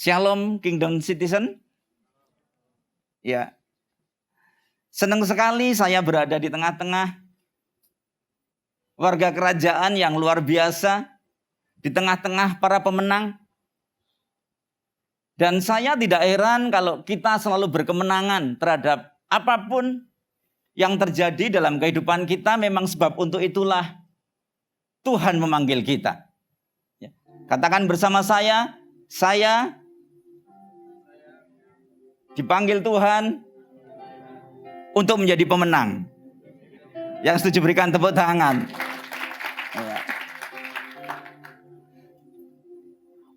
Shalom Kingdom Citizen. Ya. Senang sekali saya berada di tengah-tengah warga kerajaan yang luar biasa, di tengah-tengah para pemenang. Dan saya tidak heran kalau kita selalu berkemenangan terhadap apapun yang terjadi dalam kehidupan kita, memang sebab untuk itulah Tuhan memanggil kita. Ya. Katakan bersama saya dipanggil Tuhan untuk menjadi pemenang. Yang setuju berikan tepuk tangan. Ya.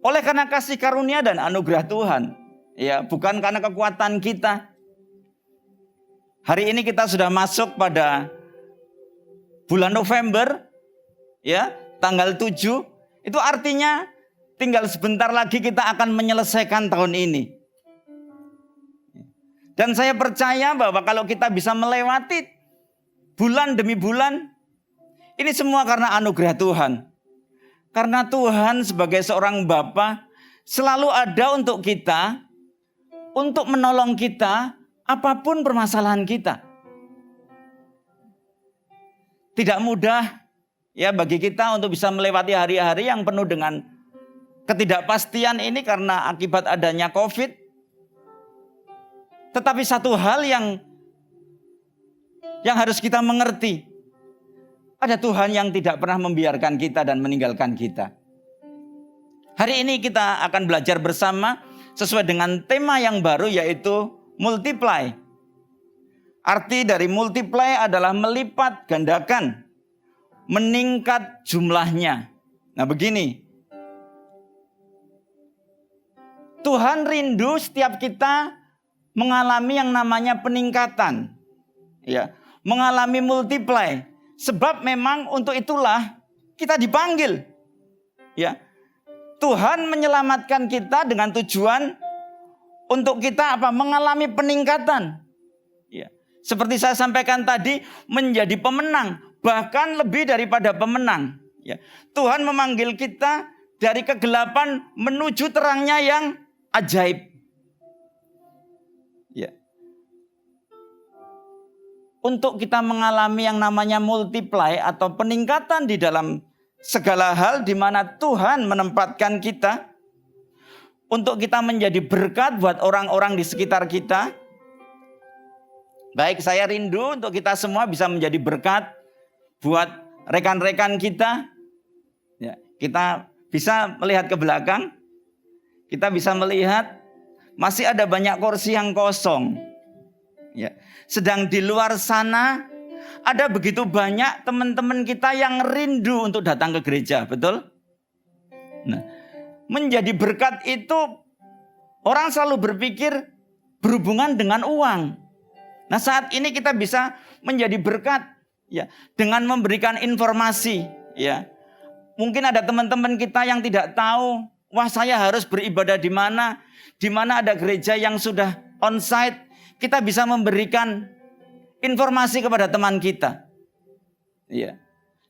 Oleh karena kasih karunia dan anugerah Tuhan, ya, bukan karena kekuatan kita. Hari ini kita sudah masuk pada bulan November, ya, tanggal 7. Itu artinya tinggal sebentar lagi kita akan menyelesaikan tahun ini. Dan saya percaya bahwa kalau kita bisa melewati bulan demi bulan, ini semua karena anugerah Tuhan. Karena Tuhan sebagai seorang Bapa selalu ada untuk kita, untuk menolong kita apapun permasalahan kita. Tidak mudah ya bagi kita untuk bisa melewati hari-hari yang penuh dengan ketidakpastian ini karena akibat adanya COVID. Tetapi satu hal yang harus kita mengerti. Ada Tuhan yang tidak pernah membiarkan kita dan meninggalkan kita. Hari ini kita akan belajar bersama sesuai dengan tema yang baru, yaitu multiply. Arti dari multiply adalah melipat gandakan, meningkat jumlahnya. Nah begini, Tuhan rindu setiap kita mengalami yang namanya peningkatan, ya, mengalami multiply. Sebab memang untuk itulah kita dipanggil. Ya. Tuhan menyelamatkan kita dengan tujuan untuk kita apa? Mengalami peningkatan. Ya. Seperti saya sampaikan tadi, menjadi pemenang, bahkan lebih daripada pemenang. Ya. Tuhan memanggil kita dari kegelapan menuju terangnya yang ajaib. Ya. Untuk kita mengalami yang namanya multiply atau peningkatan di dalam segala hal di mana Tuhan menempatkan kita, untuk kita menjadi berkat buat orang-orang di sekitar kita. Baik, saya rindu untuk kita semua bisa menjadi berkat buat rekan-rekan kita. Ya, kita bisa melihat ke belakang, kita bisa melihat masih ada banyak kursi yang kosong. Ya. Sedang di luar sana ada begitu banyak teman-teman kita yang rindu untuk datang ke gereja, betul? Nah, menjadi berkat itu orang selalu berpikir berhubungan dengan uang. Nah, saat ini kita bisa menjadi berkat ya dengan memberikan informasi, ya. Mungkin ada teman-teman kita yang tidak tahu, wah saya harus beribadah di mana ada gereja yang sudah onsite. Kita bisa memberikan informasi kepada teman kita. Ya.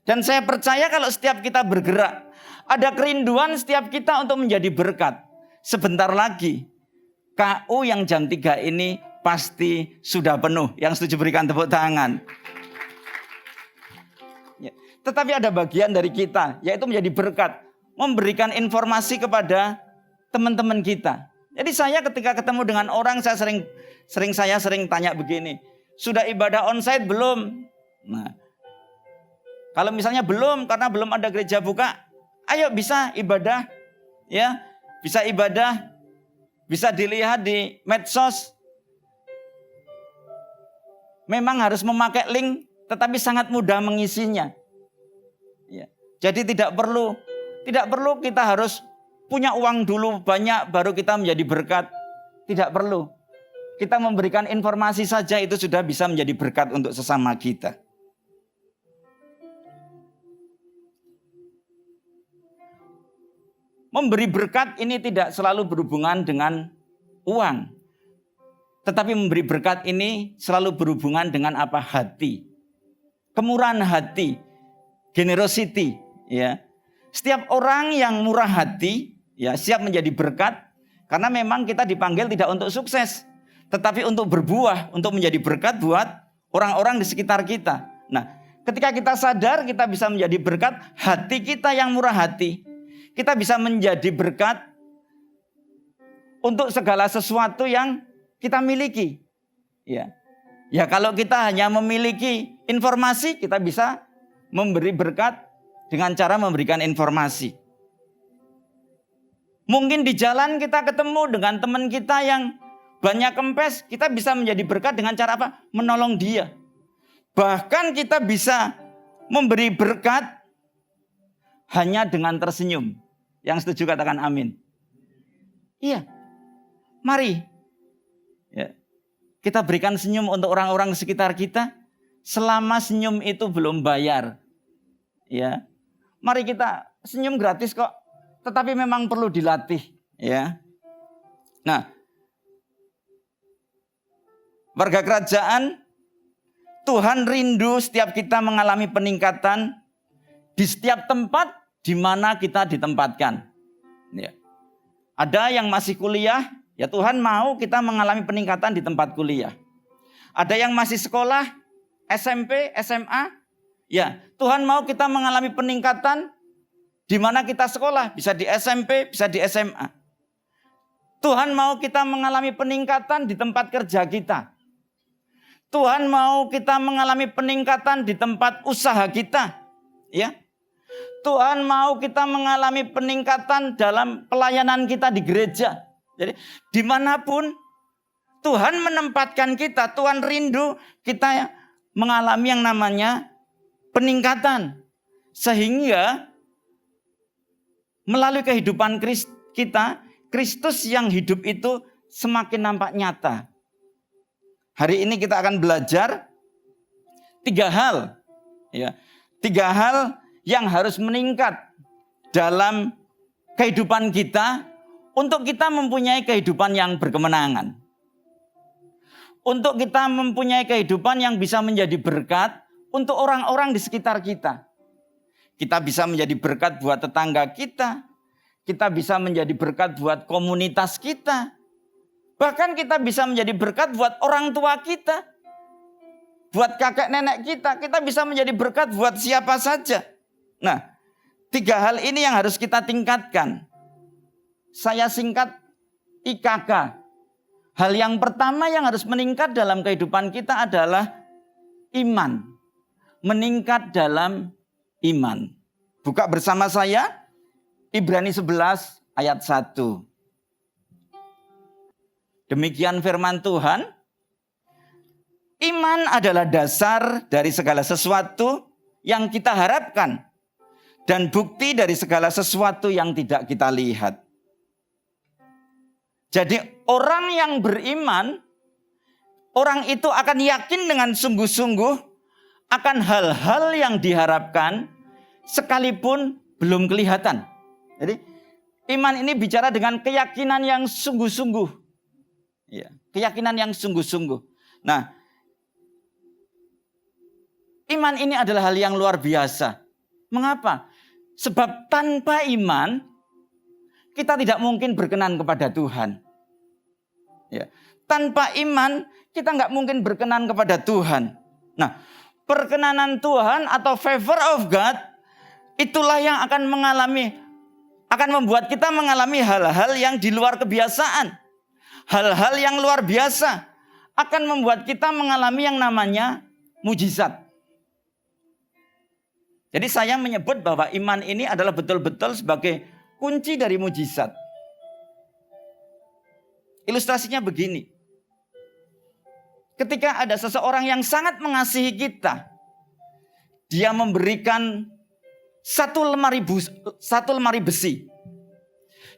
Dan saya percaya kalau setiap kita bergerak, ada kerinduan setiap kita untuk menjadi berkat. Sebentar lagi, KU yang jam 3 ini pasti sudah penuh. Yang setuju berikan tepuk tangan. Ya. Tetapi ada bagian dari kita, yaitu menjadi berkat. Memberikan informasi kepada teman-teman kita. Jadi saya ketika ketemu dengan orang, saya sering tanya begini, sudah ibadah onsite belum? Nah, kalau misalnya belum, karena belum ada gereja buka, ayo bisa ibadah, ya, bisa dilihat di medsos. Memang harus memakai link, tetapi sangat mudah mengisinya. Ya, jadi tidak perlu kita harus punya uang dulu banyak baru kita menjadi berkat. Tidak perlu. Kita memberikan informasi saja itu sudah bisa menjadi berkat untuk sesama kita. Memberi berkat ini tidak selalu berhubungan dengan uang. Tetapi memberi berkat ini selalu berhubungan dengan apa? Hati. Kemurahan hati. Generosity. Ya. Setiap orang yang murah hati, ya, siap menjadi berkat, Karena memang kita dipanggil tidak untuk sukses, tetapi untuk berbuah, untuk menjadi berkat buat orang-orang di sekitar kita. Nah, ketika kita sadar kita bisa menjadi berkat, hati kita yang murah hati, kita bisa menjadi berkat untuk segala sesuatu yang kita miliki. Ya, kalau kita hanya memiliki informasi, kita bisa memberi berkat dengan cara memberikan informasi. Mungkin di jalan kita ketemu dengan teman kita yang banyak kempes, kita bisa menjadi berkat dengan cara apa? Menolong dia. Bahkan kita bisa memberi berkat hanya dengan tersenyum. Yang setuju katakan amin. Iya. Mari. Ya. Kita berikan senyum untuk orang-orang di sekitar kita selama senyum itu belum bayar. Ya. Mari kita senyum gratis kok. Tetapi memang perlu dilatih, ya. Nah, warga kerajaan, Tuhan rindu setiap kita mengalami peningkatan di setiap tempat di mana kita ditempatkan. Ya. Ada yang masih kuliah, ya Tuhan mau kita mengalami peningkatan di tempat kuliah. Ada yang masih sekolah, SMP, SMA, ya Tuhan mau kita mengalami peningkatan di mana kita sekolah, bisa di SMP, bisa di SMA. Tuhan mau kita mengalami peningkatan di tempat kerja kita. Tuhan mau kita mengalami peningkatan di tempat usaha kita. Ya. Tuhan mau kita mengalami peningkatan dalam pelayanan kita di gereja. Jadi dimanapun Tuhan menempatkan kita, Tuhan rindu kita mengalami yang namanya peningkatan. Sehingga melalui kehidupan kita, Kristus yang hidup itu semakin nampak nyata. Hari ini kita akan belajar 3 hal. Ya, 3 hal yang harus meningkat dalam kehidupan kita untuk kita mempunyai kehidupan yang berkemenangan. Untuk kita mempunyai kehidupan yang bisa menjadi berkat untuk orang-orang di sekitar kita. Kita bisa menjadi berkat buat tetangga kita. Kita bisa menjadi berkat buat komunitas kita. Bahkan kita bisa menjadi berkat buat orang tua kita. Buat kakek nenek kita. Kita bisa menjadi berkat buat siapa saja. Nah, 3 hal ini yang harus kita tingkatkan. Saya singkat IKK. Hal yang pertama yang harus meningkat dalam kehidupan kita adalah iman. Meningkat dalam iman. Buka bersama saya Ibrani 11 ayat 1. Demikian firman Tuhan. Iman adalah dasar dari segala sesuatu yang kita harapkan dan bukti dari segala sesuatu yang tidak kita lihat. Jadi orang yang beriman, orang itu akan yakin dengan sungguh-sungguh akan hal-hal yang diharapkan sekalipun belum kelihatan. Jadi iman ini bicara dengan keyakinan yang sungguh-sungguh. Ya, keyakinan yang sungguh-sungguh. Nah, iman ini adalah hal yang luar biasa. Mengapa? Sebab tanpa iman kita tidak mungkin berkenan kepada Tuhan. Ya, tanpa iman kita nggak mungkin berkenan kepada Tuhan. Nah, perkenanan Tuhan atau favor of God itulah yang akan membuat kita mengalami hal-hal yang di luar kebiasaan. Hal-hal yang luar biasa akan membuat kita mengalami yang namanya mujizat. Jadi saya menyebut bahwa iman ini adalah betul-betul sebagai kunci dari mujizat. Ilustrasinya begini. Ketika ada seseorang yang sangat mengasihi kita, dia memberikan satu lemari besi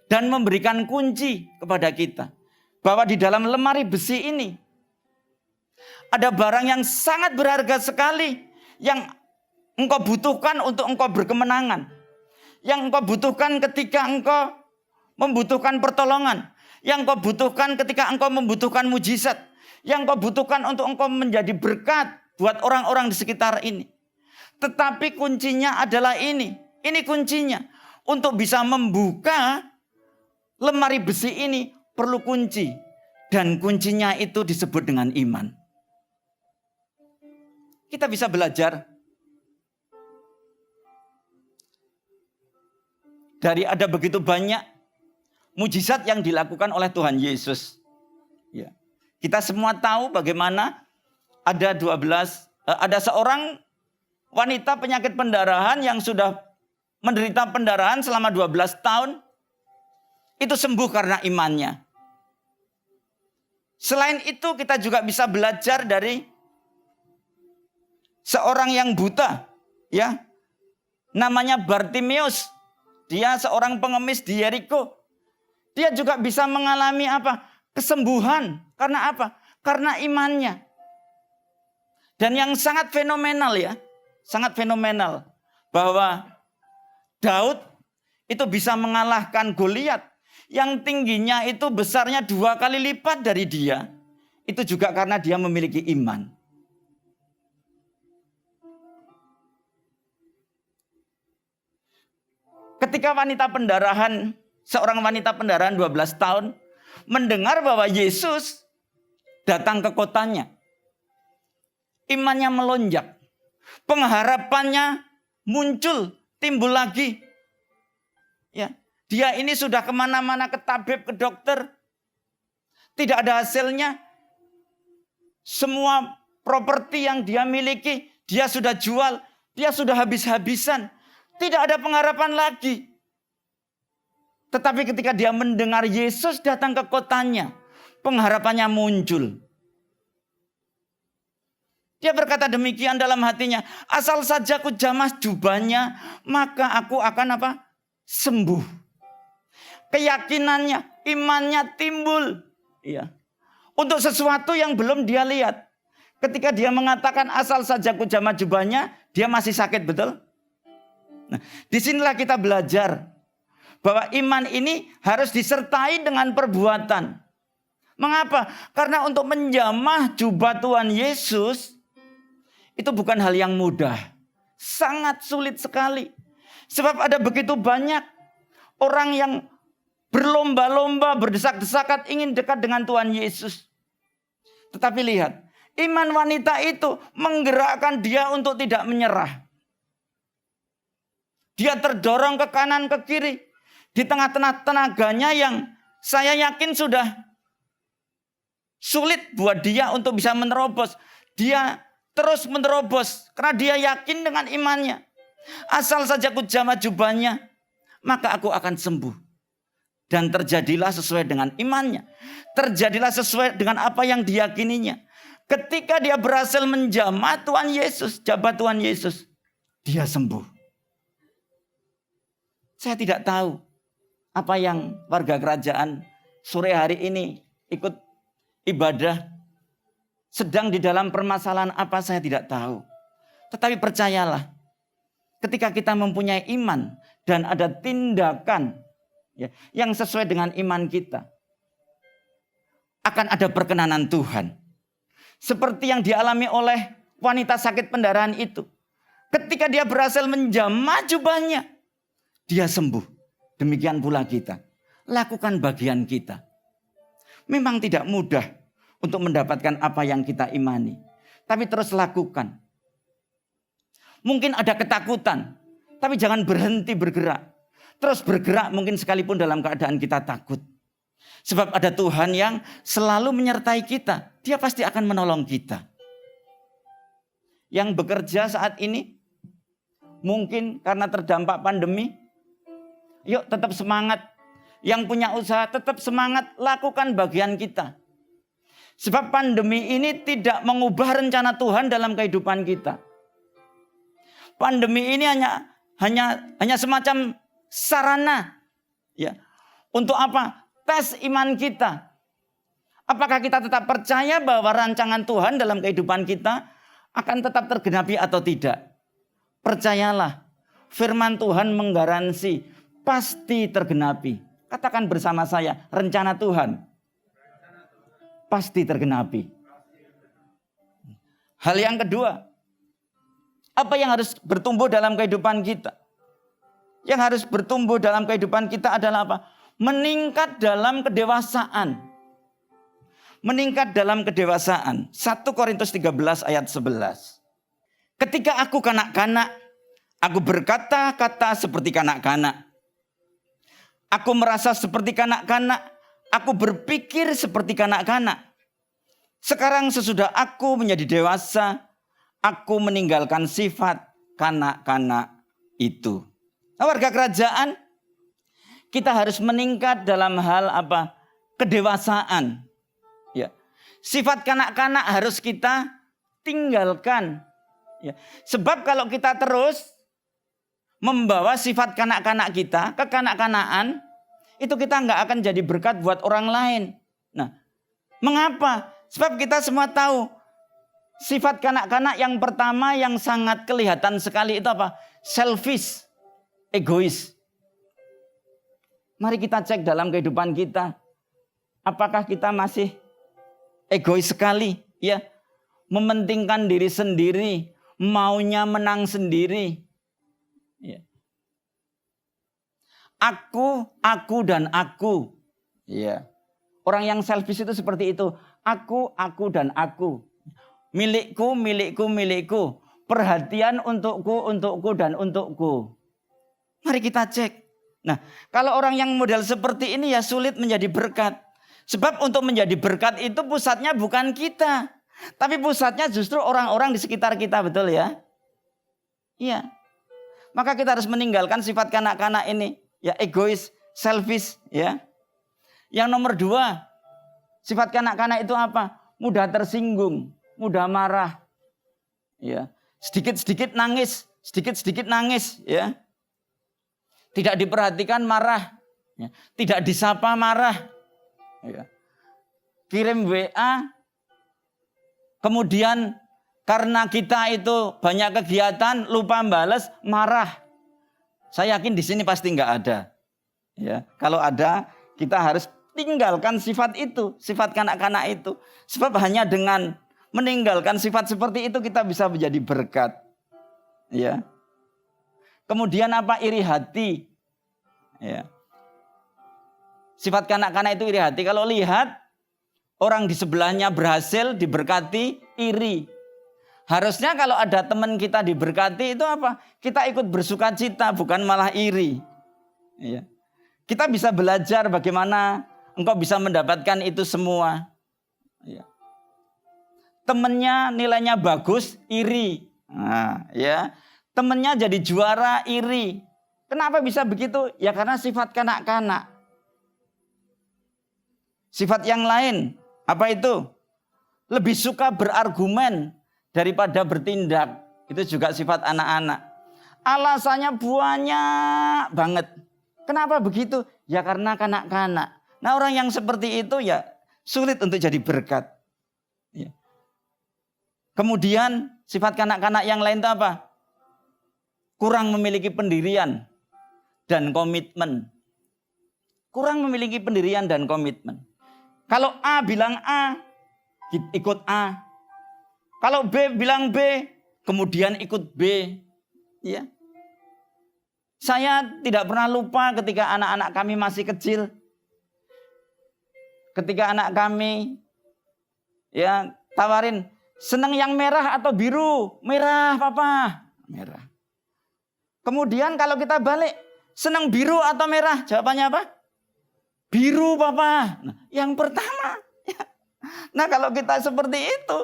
dan memberikan kunci kepada kita. Bahwa di dalam lemari besi ini ada barang yang sangat berharga sekali yang engkau butuhkan untuk engkau berkemenangan. Yang engkau butuhkan ketika engkau membutuhkan pertolongan. Yang engkau butuhkan ketika engkau membutuhkan mujizat. Yang engkau butuhkan untuk engkau menjadi berkat buat orang-orang di sekitar ini. Tetapi kuncinya adalah ini. Ini kuncinya. Untuk bisa membuka lemari besi ini perlu kunci. Dan kuncinya itu disebut dengan iman. Kita bisa belajar dari ada begitu banyak mujizat yang dilakukan oleh Tuhan Yesus. Ya. Kita semua tahu bagaimana ada seorang wanita penyakit pendarahan yang sudah menderita pendarahan selama 12 tahun. Itu sembuh karena imannya. Selain itu kita juga bisa belajar dari seorang yang buta, ya. Namanya Bartimeus. Dia seorang pengemis di Yeriko. Dia juga bisa mengalami apa? Kesembuhan. Karena apa? Karena imannya. Dan yang sangat fenomenal ya. Sangat fenomenal. Bahwa Daud itu bisa mengalahkan Goliat. Yang tingginya itu besarnya 2 kali lipat dari dia. Itu juga karena dia memiliki iman. Ketika seorang wanita pendarahan 12 tahun mendengar bahwa Yesus datang ke kotanya, imannya melonjak, pengharapannya muncul, timbul lagi. Ya, dia ini sudah kemana-mana, ke tabib, ke dokter, tidak ada hasilnya. Semua properti yang dia miliki, dia sudah jual, dia sudah habis-habisan. Tidak ada pengharapan lagi. Tetapi ketika dia mendengar Yesus datang ke kotanya, pengharapannya muncul. Dia berkata demikian dalam hatinya, asal saja ku jamah jubahnya, maka aku akan apa? Sembuh. Keyakinannya, imannya timbul. Iya. Untuk sesuatu yang belum dia lihat. Ketika dia mengatakan asal saja ku jamah jubahnya, dia masih sakit, betul? Nah, disinilah kita belajar bahwa iman ini harus disertai dengan perbuatan. Mengapa? Karena untuk menjamah jubah Tuhan Yesus itu bukan hal yang mudah. Sangat sulit sekali. Sebab ada begitu banyak orang yang berlomba-lomba, berdesak-desakan ingin dekat dengan Tuhan Yesus. Tetapi lihat, iman wanita itu menggerakkan dia untuk tidak menyerah. Dia terdorong ke kanan, ke kiri. Di tengah-tengah tenaganya yang saya yakin sudah sulit buat dia untuk bisa menerobos. Dia terus menerobos karena dia yakin dengan imannya. Asal saja ku jamah jubahnya, maka aku akan sembuh. Dan terjadilah sesuai dengan imannya. Terjadilah sesuai dengan apa yang diyakininya. Ketika dia berhasil menjamah Tuhan Yesus, jabat Tuhan Yesus, dia sembuh. Saya tidak tahu apa yang warga kerajaan sore hari ini ikut ibadah. Sedang di dalam permasalahan apa saya tidak tahu. Tetapi percayalah, ketika kita mempunyai iman dan ada tindakan ya, yang sesuai dengan iman kita, akan ada perkenanan Tuhan. Seperti yang dialami oleh wanita sakit pendarahan itu. Ketika dia berhasil menjamah jubahnya, dia sembuh. Demikian pula kita. Lakukan bagian kita. Memang tidak mudah untuk mendapatkan apa yang kita imani. Tapi terus lakukan. Mungkin ada ketakutan. Tapi jangan berhenti bergerak. Terus bergerak mungkin sekalipun dalam keadaan kita takut. Sebab ada Tuhan yang selalu menyertai kita. Dia pasti akan menolong kita. Yang bekerja saat ini, mungkin karena terdampak pandemi, yuk tetap semangat. Yang punya usaha tetap semangat, lakukan bagian kita. Sebab pandemi ini tidak mengubah rencana Tuhan dalam kehidupan kita. Pandemi ini hanya semacam sarana. Ya. Untuk apa? Tes iman kita. Apakah kita tetap percaya bahwa rancangan Tuhan dalam kehidupan kita akan tetap tergenapi atau tidak? Percayalah, firman Tuhan menggaransi pasti tergenapi. Katakan bersama saya, rencana Tuhan pasti tergenapi. Hal yang kedua, apa yang harus bertumbuh dalam kehidupan kita? Yang harus bertumbuh dalam kehidupan kita adalah apa? meningkat dalam kedewasaan. Meningkat dalam kedewasaan. 1 Korintus 13 ayat 11. Ketika aku kanak-kanak, aku berkata-kata seperti kanak-kanak. Aku merasa seperti kanak-kanak, aku berpikir seperti kanak-kanak. Sekarang sesudah aku menjadi dewasa, aku meninggalkan sifat kanak-kanak itu. Nah, warga kerajaan, kita harus meningkat dalam hal apa? Kedewasaan. Ya. Sifat kanak-kanak harus kita tinggalkan. Ya. Sebab kalau kita terus membawa sifat kanak-kanak kita ke kanak-kanakan, itu kita nggak akan jadi berkat buat orang lain. Nah, mengapa? Sebab kita semua tahu sifat kanak-kanak yang pertama yang sangat kelihatan sekali itu apa? Selfish, egois. Mari kita cek dalam kehidupan kita. Apakah kita masih egois sekali? Ya, mementingkan diri sendiri, maunya menang sendiri. Ya. Aku dan aku. Ya. Orang yang selfish itu seperti itu. Aku dan aku. Milikku, milikku, milikku. Perhatian untukku dan untukku. Mari kita cek. Nah, kalau orang yang model seperti ini ya sulit menjadi berkat. Sebab untuk menjadi berkat itu pusatnya bukan kita. Tapi pusatnya justru orang-orang di sekitar kita, betul ya? Iya. Maka kita harus meninggalkan sifat kanak-kanak ini. Ya, egois, selfish, ya. Yang nomor 2, sifat kanak-kanak itu apa? Mudah tersinggung, mudah marah. Ya. Sedikit-sedikit nangis, ya. Tidak diperhatikan marah, ya. Tidak disapa marah. Ya. Kirim WA, kemudian karena kita itu banyak kegiatan, lupa balas, marah. Saya yakin di sini pasti nggak ada. Ya, kalau ada, kita harus tinggalkan sifat itu, sifat kanak-kanak itu. Sebab hanya dengan meninggalkan sifat seperti itu kita bisa menjadi berkat. Ya. Kemudian apa? Iri hati. Ya. Sifat kanak-kanak itu iri hati. Kalau lihat orang di sebelahnya berhasil, diberkati, iri. Harusnya kalau ada teman kita diberkati itu apa? Kita ikut bersuka cita, bukan malah iri. Ya. Kita bisa belajar bagaimana engkau bisa mendapatkan itu semua. Ya. Temennya nilainya bagus, iri. Nah, ya. Temennya jadi juara, iri. Kenapa bisa begitu? Ya karena sifat kanak-kanak. Sifat yang lain, apa itu? Lebih suka berargumen daripada bertindak. Itu juga sifat anak-anak. Alasannya banyak banget. Kenapa begitu? Ya karena kanak-kanak. Nah, orang yang seperti itu ya sulit untuk jadi berkat. Ya. Kemudian sifat kanak-kanak yang lain itu apa? Kurang memiliki pendirian dan komitmen. Kurang memiliki pendirian dan komitmen. Kalau A bilang A, ikut A. Kalau B bilang B, kemudian ikut B. Ya. Saya tidak pernah lupa ketika anak-anak kami masih kecil. Ketika anak kami ya tawarin, senang yang merah atau biru? Merah, Papa. Merah. Kemudian kalau kita balik, senang biru atau merah? Jawabannya apa? Biru, Papa. Nah, yang pertama. Ya. Nah, kalau kita seperti itu,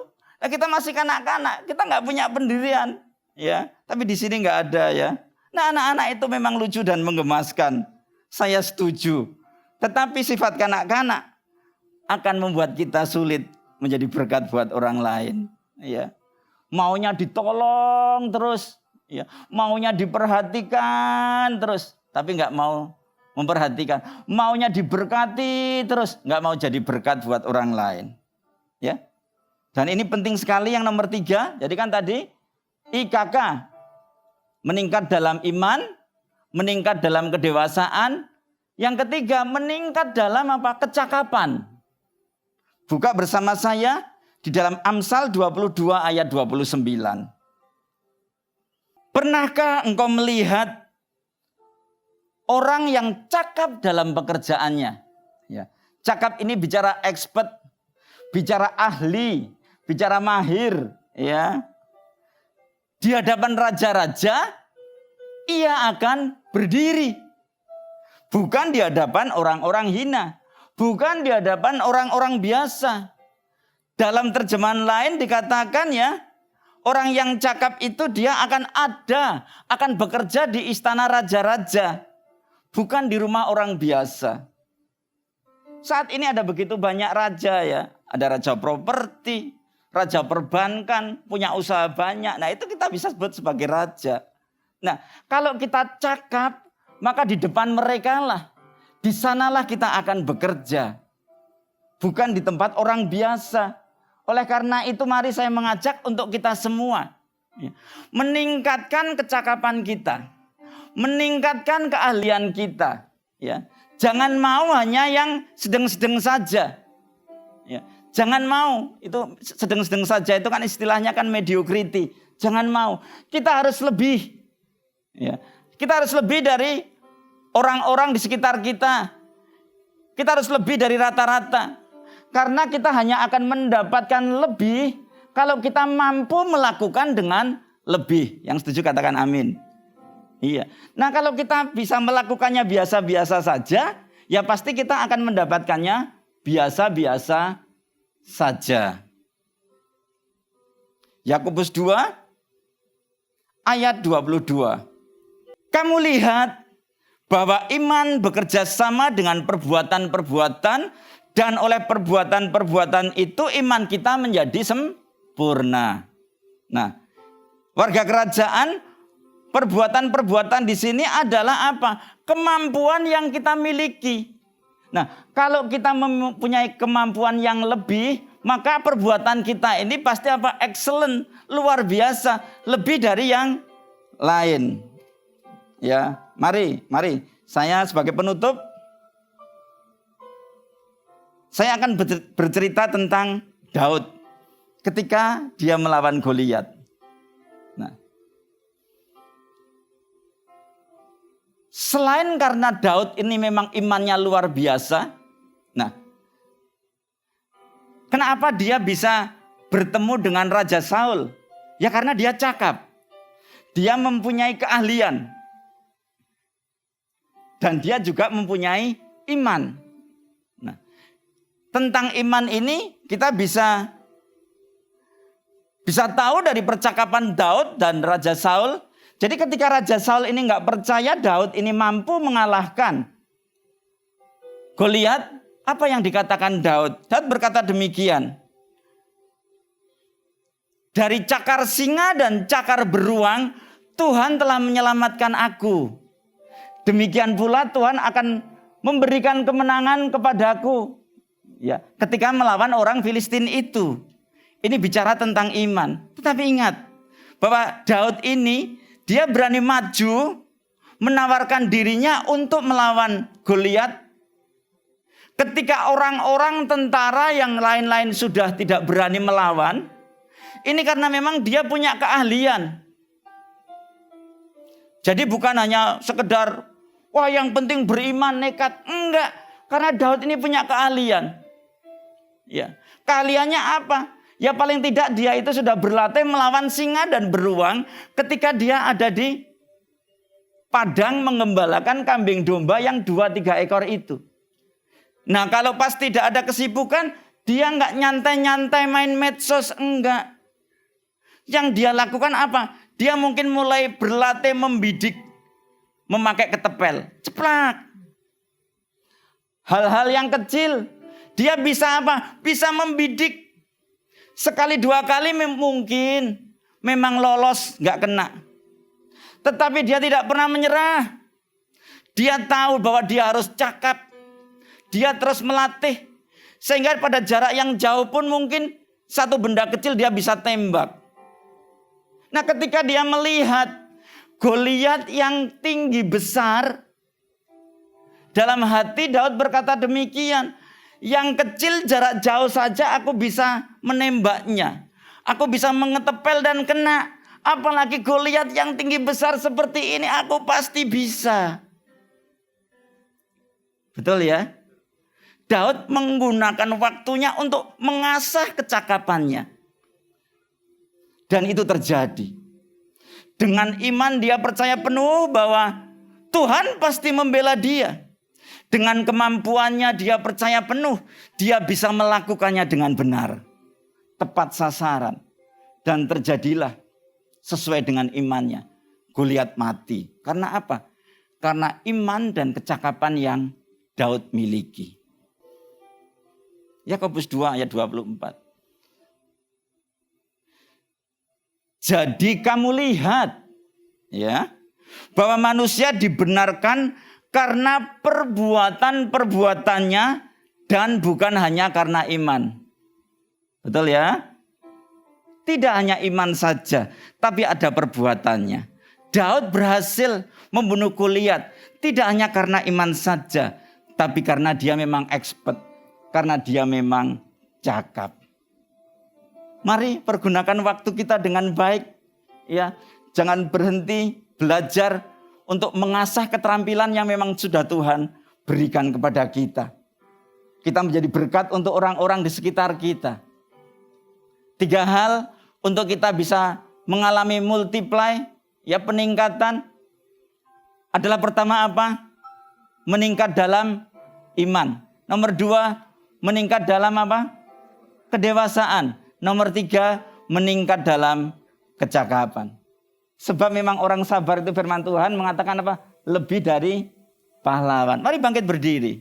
kita masih kanak-kanak, kita nggak punya pendirian, ya. Tapi di sini nggak ada, ya. Nah, anak-anak itu memang lucu dan menggemaskan. Saya setuju. Tetapi sifat kanak-kanak akan membuat kita sulit menjadi berkat buat orang lain, ya. Maunya ditolong terus, ya. Maunya diperhatikan terus, tapi nggak mau memperhatikan. Maunya diberkati terus, nggak mau jadi berkat buat orang lain, ya. Dan ini penting sekali yang nomor 3. Jadi kan tadi IKK meningkat dalam iman, meningkat dalam kedewasaan. Yang ketiga meningkat dalam apa? Kecakapan. Buka bersama saya di dalam Amsal 22 ayat 29. Pernahkah engkau melihat orang yang cakap dalam pekerjaannya. Ya. Cakap ini bicara expert, bicara ahli, bicara mahir. Ya. Di hadapan raja-raja, ia akan berdiri. Bukan di hadapan orang-orang hina. Bukan di hadapan orang-orang biasa. Dalam terjemahan lain dikatakan ya, orang yang cakap itu dia akan bekerja di istana raja-raja. Bukan di rumah orang biasa. Saat ini ada begitu banyak raja ya. Ada raja properti, raja perbankan, punya usaha banyak. Nah itu kita bisa sebut sebagai raja. Nah kalau kita cakap, maka di depan mereka lah. Di sanalah kita akan bekerja. Bukan di tempat orang biasa. Oleh karena itu mari saya mengajak untuk kita semua. Meningkatkan kecakapan kita. Meningkatkan keahlian kita, ya. Jangan mau hanya yang sedang-sedang saja, ya. Jangan mau itu sedang-sedang saja, itu kan istilahnya kan mediocrity. Jangan mau, kita harus lebih, ya. Kita harus lebih dari orang-orang di sekitar kita. Kita harus lebih dari rata-rata, karena kita hanya akan mendapatkan lebih kalau kita mampu melakukan dengan lebih. Yang setuju katakan amin. Iya. Nah kalau kita bisa melakukannya biasa-biasa saja, ya pasti kita akan mendapatkannya biasa-biasa saja. Yakobus 2 ayat 22. Kamu lihat bahwa iman bekerja sama dengan perbuatan-perbuatan, dan oleh perbuatan-perbuatan itu iman kita menjadi sempurna. Nah, warga kerajaan, perbuatan-perbuatan di sini adalah apa? Kemampuan yang kita miliki. Nah, kalau kita mempunyai kemampuan yang lebih, maka perbuatan kita ini pasti apa? Excellent, luar biasa, lebih dari yang lain. Ya, mari. Saya sebagai penutup, saya akan bercerita tentang Daud ketika dia melawan Goliat. Nah, selain karena Daud ini memang imannya luar biasa. Nah, kenapa dia bisa bertemu dengan Raja Saul? Ya karena dia cakap. Dia mempunyai keahlian. Dan dia juga mempunyai iman. Nah, tentang iman ini kita bisa tahu dari percakapan Daud dan Raja Saul. Jadi ketika Raja Saul ini nggak percaya Daud ini mampu mengalahkan Goliat, apa yang dikatakan Daud? Daud berkata demikian. Dari cakar singa dan cakar beruang, Tuhan telah menyelamatkan aku. Demikian pula Tuhan akan memberikan kemenangan kepadaku. Ya, ketika melawan orang Filistin itu. Ini bicara tentang iman. Tetapi ingat bahwa Daud ini dia berani maju, menawarkan dirinya untuk melawan Goliat. Ketika orang-orang tentara yang lain-lain sudah tidak berani melawan, ini karena memang dia punya keahlian. Jadi bukan hanya sekedar, wah yang penting beriman, nekat. Enggak, karena Daud ini punya keahlian. Ya, keahliannya apa? Ya paling tidak dia itu sudah berlatih melawan singa dan beruang ketika dia ada di padang mengembalakan kambing domba yang 2-3 ekor itu. Nah kalau pas tidak ada kesibukan, dia enggak nyantai-nyantai main medsos, enggak. Yang dia lakukan apa? Dia mungkin mulai berlatih membidik, memakai ketepel, ceplak. Hal-hal yang kecil, dia bisa apa? Bisa membidik. Sekali 2 kali mungkin memang lolos, nggak kena. Tetapi dia tidak pernah menyerah. Dia tahu bahwa dia harus cakap. Dia terus melatih. Sehingga pada jarak yang jauh pun mungkin satu benda kecil dia bisa tembak. Nah ketika dia melihat Goliat yang tinggi besar, dalam hati Daud berkata demikian. Yang kecil jarak jauh saja aku bisa menembaknya. Aku bisa mengetepel dan kena. Apalagi Goliat yang tinggi besar seperti ini, aku pasti bisa. Betul ya? Daud menggunakan waktunya untuk mengasah kecakapannya. Dan itu terjadi. Dengan iman dia percaya penuh bahwa Tuhan pasti membela dia. Dengan kemampuannya dia percaya penuh. Dia bisa melakukannya dengan benar. Tepat sasaran. Dan terjadilah sesuai dengan imannya. Goliat mati. Karena apa? Karena iman dan kecakapan yang Daud miliki. Yakobus 2 ayat 24. Jadi kamu lihat ya, bahwa manusia dibenarkan karena perbuatan-perbuatannya dan bukan hanya karena iman. Betul ya? Tidak hanya iman saja, tapi ada perbuatannya. Daud berhasil membunuh Goliat tidak hanya karena iman saja, tapi karena dia memang expert, karena dia memang cakap. Mari pergunakan waktu kita dengan baik, ya. Jangan berhenti belajar untuk mengasah keterampilan yang memang sudah Tuhan berikan kepada kita. Kita menjadi berkat untuk orang-orang di sekitar kita. 3 hal untuk kita bisa mengalami multiply, ya, peningkatan. Adalah pertama apa? Meningkat dalam iman. Nomor 2, meningkat dalam apa? Kedewasaan. Nomor 3, meningkat dalam kecakapan. Sebab memang orang sabar itu firman Tuhan mengatakan apa? Lebih dari pahlawan. Mari bangkit berdiri.